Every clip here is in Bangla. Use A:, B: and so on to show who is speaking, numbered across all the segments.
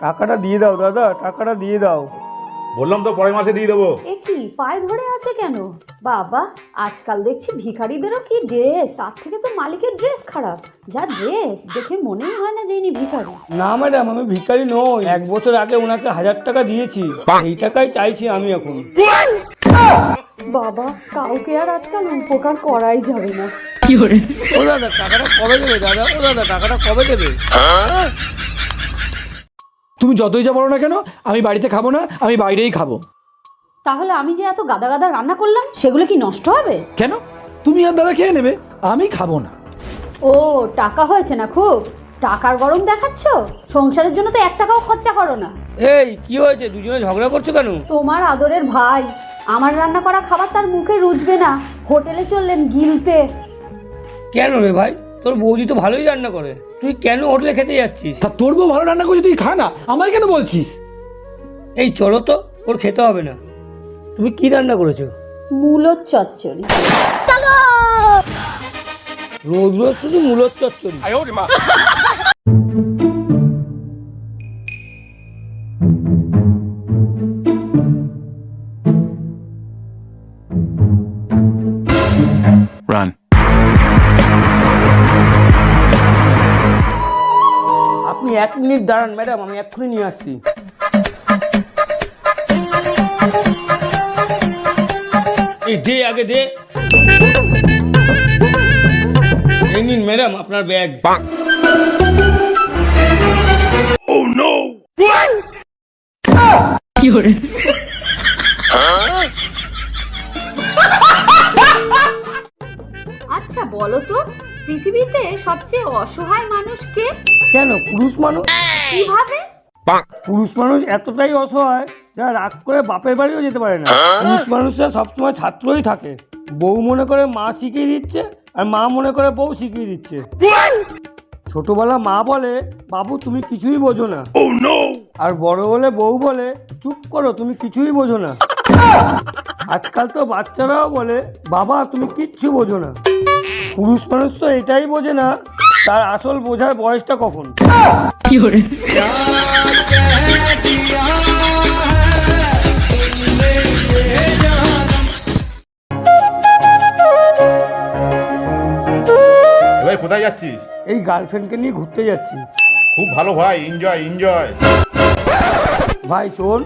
A: টাকাটা দিয়ে দাও দাদা, টাকাটা দিয়ে দাও।
B: বললাম তো পরের মাসে দিয়ে দেবো।
C: এ কি পায়ে ধরে আছে কেন? বাবা, আজকাল দেখছি ভিখারিদেরও কি ড্রেস, তার থেকে তো মালিকের ড্রেস খারাপ। যা ড্রেস দেখে মনেই হয় না যে ইনি ভিখারি।
A: না ম্যাডাম, আমি ভিখারি নই। 1 বছর আগে ওনাকে 1000 টাকা দিয়েছি, এই টাকাই চাইছি আমি এখন।
C: বাবা, কাউকে আর আজকাল উপকার করাই যাবে না।
A: ও দাদা, টাকাটা কবে দেবে দাদা? ও দাদা, টাকাটা কবে দেবে?
D: তুমি যতই যা বলো না কেন, আমি বাড়িতে খাবো না, আমি বাইরেই খাবো।
C: তাহলে আমি যে এত গাদা গাদা রান্না করলাম সেগুলো কি নষ্ট হবে?
D: কেন? তুমি আর দাদা খেয়ে নেবে, আমি খাবো না।
C: ও, টাকা হয়েছে না খুব? টাকার গরম দেখাচ্ছ? সংসারের জন্য তো 1 টাকাও খরচা করো না।
A: এই কি হয়েছে, দুজনে ঝগড়া করছো কেন?
C: তোমার আদরের ভাই আমার রান্না করা খাবার তার মুখে রুচবে না, হোটেলে চললেন গিলতে।
A: কেন রে ভাই, তোর বৌদি তো ভালোই রান্না করে, তুই কেন হোটেলে খেতে যাচ্ছিস?
D: তা তোর বউ ভালো রান্না করছে, তুই খা না, আমায় কেন বলছিস?
A: এই চলো তো, ওর খেতে হবে না। তুমি কি রান্না করেছো?
C: মূলোর চচ্চড়ি।
A: রোজ রোজ শুধু মূলোর চচ্চড়ি।
E: Run.
A: আপনি 1 মিনিট দাঁড়ান ম্যাডাম, আমি এক্ষুনি নিয়ে আসছি। এই দে, আগে দে। এই নিন ম্যাডাম আপনার ব্যাগ।
C: আচ্ছা বলো তো, পৃথিবীতে সবচেয়ে অসহায় মানুষ কে?
A: কেন, পুরুষ মানুষ?
C: কিভাবে?
A: পুরুষ মানুষ এতটাই অসহায় যারা রাগ করে বাপের বাড়িও যেতে পারে না। পুরুষ মানুষরা সবসময় ছাত্রই থাকে। বউ মনে করে মা শিখিয়ে দিচ্ছে, আর মা মনে করে বউ শিখিয়ে দিচ্ছে। ছোটবেলা মা বলে, বাবু তুমি কিছুই বোঝো না, আর বড় হলে বউ বলে, চুপ করো তুমি কিছুই বোঝো না। আজকাল তো বাচ্চারাও বলে, বাবা তুমি কিচ্ছু বোঝো না। পুরুষ মানুষ তো এটাই বোঝে না তার আসল বোঝার বয়সটা কখন।
B: ভাই কোথায় যাচ্ছিস?
A: এই গার্লফ্রেন্ডকে নিয়ে ঘুরতে যাচ্ছি।
B: খুব ভালো ভাই, এনজয় এনজয়।
A: ভাই শোন,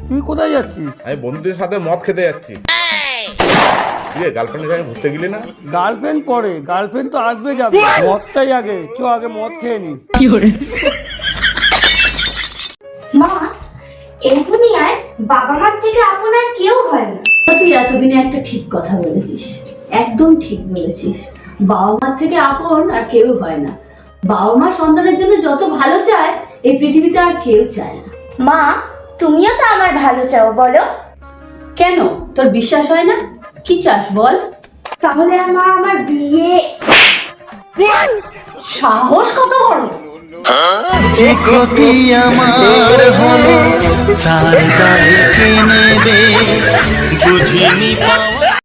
A: তুই কোথায় যাচ্ছিস?
B: আমি বন্ধুদের সাথে মদ খেতে যাচ্ছি। গার্লফ্রেন্ডের সাথে ঘুরতে গেলি না?
A: গার্লফ্রেন্ড পরে, গার্লফ্রেন্ড তো আসবে যাবে, মদটাই আগে। চ আগে মদ খেয়ে নি।
F: মা, এই দুনিয়ায় বাবা মার থেকে আপনার কেউ হয় না।
C: তুই এতদিনে একটা ঠিক কথা বলেছিস, একদম ঠিক বলেছিস। বাবা মার থেকে আপন আর কেউ হয় না। বাবা মা সন্তানের জন্য যত ভালো চায় এই পৃথিবীতে আর কেউ চায় না।
F: মা, তুমিও তো আমার ভালো চাও, বলো।
C: কেন, তোর বিশ্বাস হয় না? কি চাস বল?
F: তাহলে মা আমার বিয়ে।
C: সাহস কত বড়!
G: যে ক্ষতি আমার হলো তার দায় কে নেবে, বুঝিনি পাওয়া।